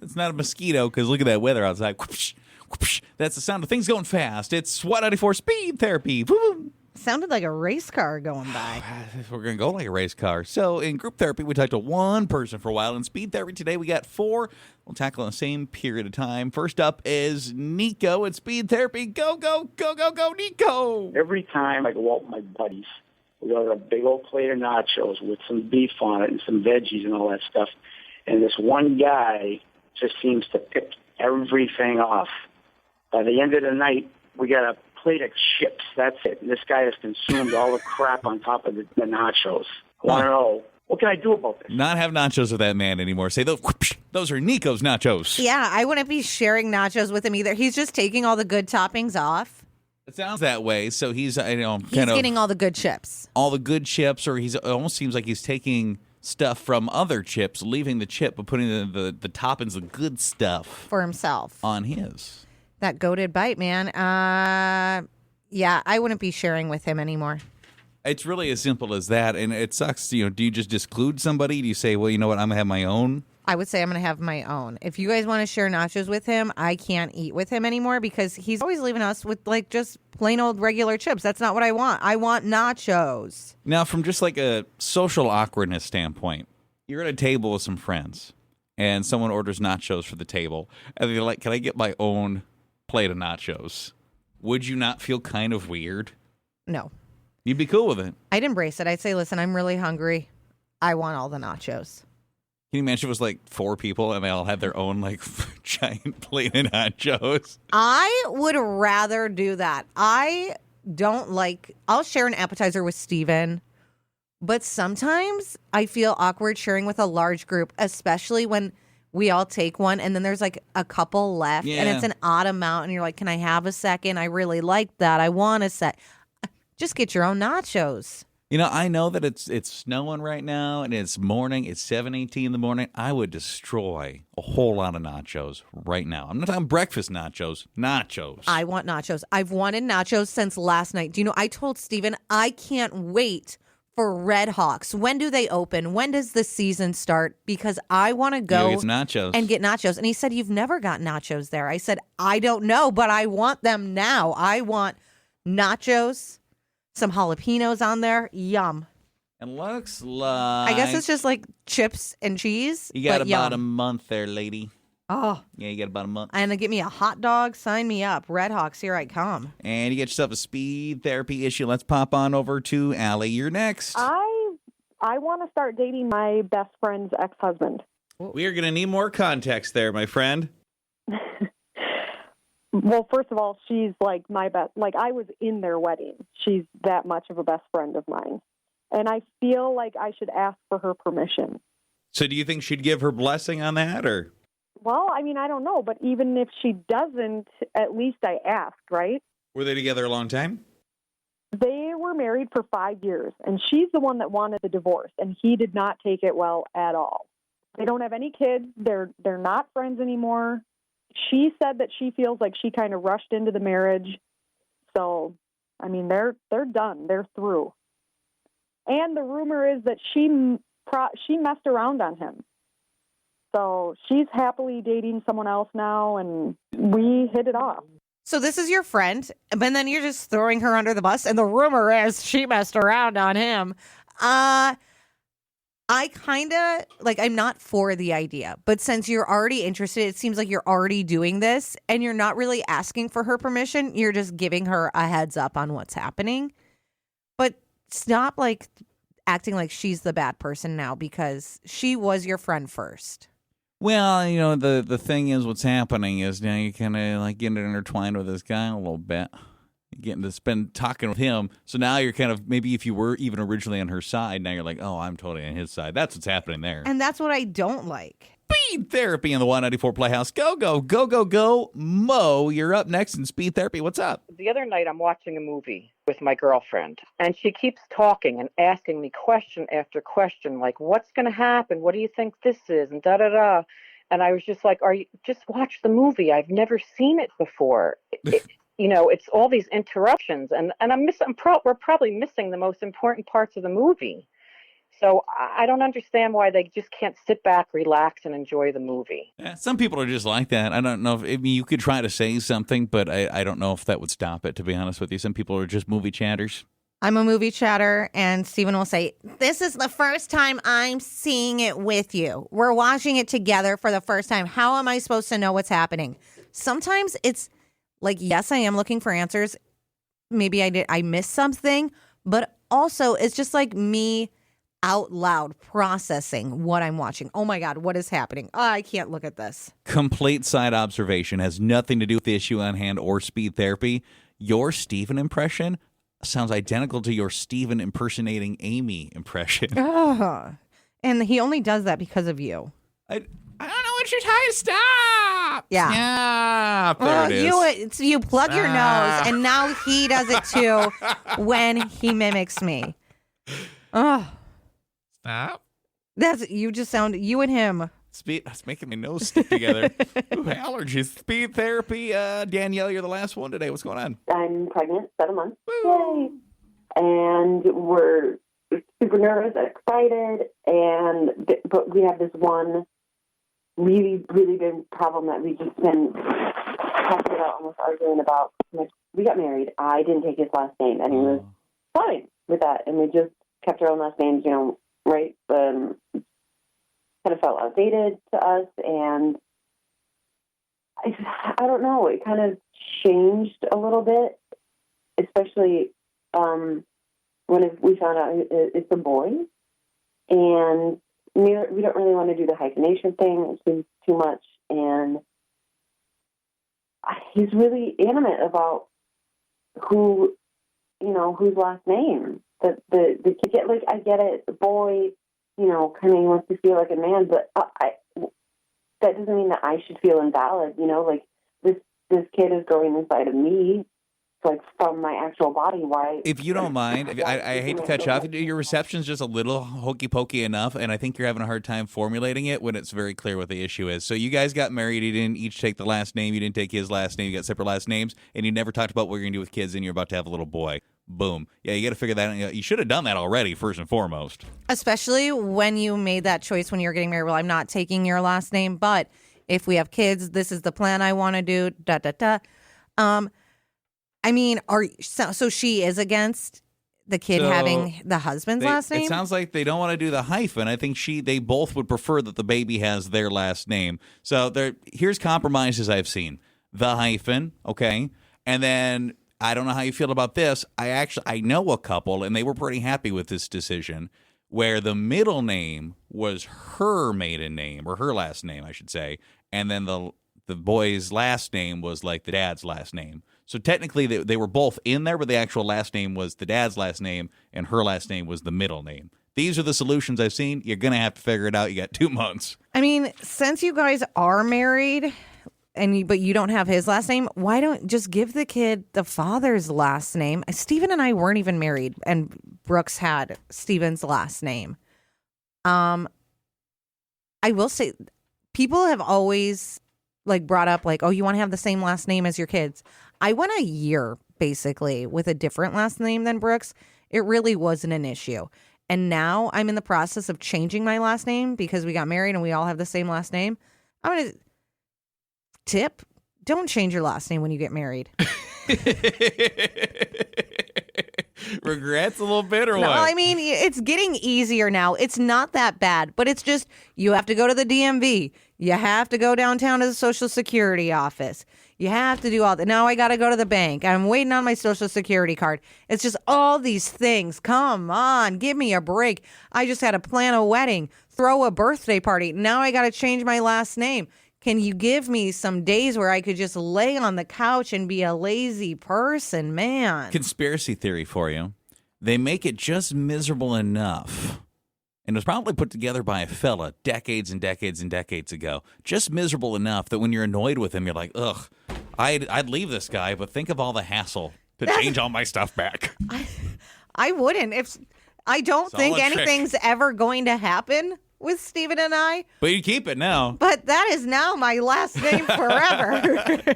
It's not a mosquito because look at that weather outside. That's the sound of things going fast. It's SWAT 94 Speed Therapy. Woo! Sounded like a race car going by. We're going to go like a race car. So in group therapy, we talked to one person for a while. In speed therapy today, we got 4. We'll tackle in the same period of time. First up is Nico at speed therapy. Go, go, go, go, go, Nico. Every time I go out with my buddies, we order a big old plate of nachos with some beef on it and some veggies and all that stuff. And this one guy just seems to pick everything off. By the end of the night, we got a plate of chips. That's it. And this guy has consumed all the crap on top of the nachos. I want to know, what can I do about this? Not have nachos with that man anymore. Say, those are Nico's nachos. Yeah, I wouldn't be sharing nachos with him either. He's just taking all the good toppings off. It sounds that way. So he's, He's getting all the good chips. All the good chips, or it almost seems like he's taking stuff from other chips, leaving the chip, but putting the toppings, the good stuff. For himself. On his. That goated bite, man. Yeah, I wouldn't be sharing with him anymore. It's really as simple as that, and it sucks. Do you just disclude somebody? Do you say, well, you know what, I'm going to have my own? I would say I'm going to have my own. If you guys want to share nachos with him, I can't eat with him anymore because he's always leaving us with, like, just plain old regular chips. That's not what I want. I want nachos. Now, from just like a social awkwardness standpoint, you're at a table with some friends, and someone orders nachos for the table, and they're like, can I get my own plate of nachos? Would you not feel kind of weird? No. You'd be cool with it. I'd embrace it. I'd say, listen, I'm really hungry. I want all the nachos. Can you imagine if it was like 4 people and they all had their own like giant plate of nachos? I would rather do that. I'll share an appetizer with Steven, but sometimes I feel awkward sharing with a large group, especially when we all take one and then there's like a couple left and it's an odd amount and you're like, can I have a second? I really like that. I want a set. Just get your own nachos. You know, I know that it's snowing right now and it's morning. It's 7:18 in the morning. I would destroy a whole lot of nachos right now. I'm not talking breakfast nachos. Nachos. I want nachos. I've wanted nachos since last night. Do you know, I told Steven I can't wait for Red Hawks. When do they open? When does the season start? Because I want to go get nachos. And get nachos. And he said, you've never got nachos there. I said, I don't know, but I want them now. I want nachos. Some jalapenos on there. Yum. It looks like... I guess it's just like chips and cheese. You got about a yum. month there, lady. Oh. Yeah, you got about a month. And then get me a hot dog. Sign me up. Red Hawks, here I come. And you get yourself a speed therapy issue. Let's pop on over to Allie. You're next. I want to start dating my best friend's ex-husband. We are going to need more context there, my friend. Well, first of all, she's like my best. Like, I was in their wedding. She's that much of a best friend of mine. And I feel like I should ask for her permission. So do you think she'd give her blessing on that, or? Well, I mean, I don't know. But even if she doesn't, at least I asked, right? Were they together a long time? They were married for 5 years, and she's the one that wanted the divorce, and he did not take it well at all. They don't have any kids. They're not friends anymore. She said that she feels like she kind of rushed into the marriage. So, I mean, they're done. They're through. And the rumor is that she messed around on him. So she's happily dating someone else now, and we hit it off. So this is your friend, but then you're just throwing her under the bus, and the rumor is she messed around on him. I kind of, like, I'm not for the idea, but since you're already interested, it seems like you're already doing this, and you're not really asking for her permission. You're just giving her a heads up on what's happening. But stop, like, acting like she's the bad person now, because she was your friend first. Well, you know, the thing is, what's happening is now you kind of like getting intertwined with this guy a little bit. You're getting to spend talking with him. So now you're kind of, maybe if you were even originally on her side, now you're like, oh, I'm totally on his side. That's what's happening there. And that's what I don't like. Speed therapy in the 194 Playhouse. Go, go, go, go, go. Mo, you're up next in speed therapy. What's up? The other night I'm watching a movie with my girlfriend, and she keeps talking and asking me question after question, like, what's going to happen? What do you think this is? And And I was just like, just watch the movie. I've never seen it before. it's all these interruptions, and we're probably missing the most important parts of the movie. So I don't understand why they just can't sit back, relax, and enjoy the movie. Yeah, some people are just like that. I don't know if you could try to say something, but I don't know if that would stop it, to be honest with you. Some people are just movie chatters. I'm a movie chatter, and Steven will say, "This is the first time I'm seeing it with you. We're watching it together for the first time. How am I supposed to know what's happening?" Sometimes it's like, yes, I am looking for answers. Maybe I missed something, but also it's just like me out loud processing what I'm watching. Oh my God, what is happening? Oh, I can't look at this. Complete side observation, has nothing to do with the issue on hand or speed therapy. Your Steven impression sounds identical to your Steven impersonating Amy impression. Oh, and he only does that because of you. I don't know what you're trying to stop. Yeah. Stop. There it is. You plug your nose, and now he does it too when he mimics me. Oh. Stop. You just sound, you and him. That's making my nose stick together. Ooh, allergies. Speed therapy. Danielle, you're the last one today. What's going on? I'm pregnant, 7 months. Yay! And we're super nervous, excited, but we have this one really, really big problem that we've just been talking about, almost arguing about. Like, we got married. I didn't take his last name, and he was fine with that. And we just kept our own last names, right? Kind of felt outdated to us, and I don't know. It kind of changed a little bit, especially when we found out it's a boy, and we don't really want to do the hyphenation thing. It's been too much, and he's really animate about whose last name. The kid, I get it. The boy, kind of wants to feel like a man, but that doesn't mean that I should feel invalid. This kid is growing inside of me, from my actual body. Why? If you don't mind, I hate to cut you off. Your reception's just a little hokey pokey enough, and I think you're having a hard time formulating it when it's very clear what the issue is. So you guys got married. You didn't each take the last name. You didn't take his last name. You got separate last names, and you never talked about what you're going to do with kids, and you're about to have a little boy. Boom. Yeah, you got to figure that out. You should have done that already, first and foremost. Especially when you made that choice when you were getting married. Well, I'm not taking your last name, but if we have kids, this is the plan I want to do. I mean, so she is against the kid having the husband's last name? It sounds like they don't want to do the hyphen. I think they both would prefer that the baby has their last name. So here's compromises I've seen. The hyphen, okay, and then I don't know how you feel about this. I know a couple, and they were pretty happy with this decision, where the middle name was her maiden name, or her last name, I should say, and then the boy's last name was like the dad's last name. So technically, they were both in there, but the actual last name was the dad's last name, and her last name was the middle name. These are the solutions I've seen. You're going to have to figure it out. You got 2 months. I mean, since you guys are married, but you don't have his last name, why don't just give the kid the father's last name? Steven and I weren't even married, and Brooks had Steven's last name. I will say, people have always brought up oh, you want to have the same last name as your kids. I went a year basically with a different last name than Brooks. It really wasn't an issue. And now I'm in the process of changing my last name because we got married and we all have the same last name. I'm going to tip, don't change your last name when you get married. Regrets a little bit or what? No, I mean, it's getting easier now. It's not that bad, but it's just you have to go to the DMV. You have to go downtown to the Social Security office. You have to do all that. Now I got to go to the bank. I'm waiting on my Social Security card. It's just all these things. Come on, give me a break. I just had to plan a wedding, throw a birthday party. Now I got to change my last name. Can you give me some days where I could just lay on the couch and be a lazy person, man? Conspiracy theory for you. They make it just miserable enough. And it was probably put together by a fella decades and decades and decades ago. Just miserable enough that when you're annoyed with him, you're like, ugh, I'd leave this guy, but think of all the hassle to change all my stuff back. I wouldn't. I don't think anything's ever going to happen with Steven and I. But you keep it now. But that is now my last name forever.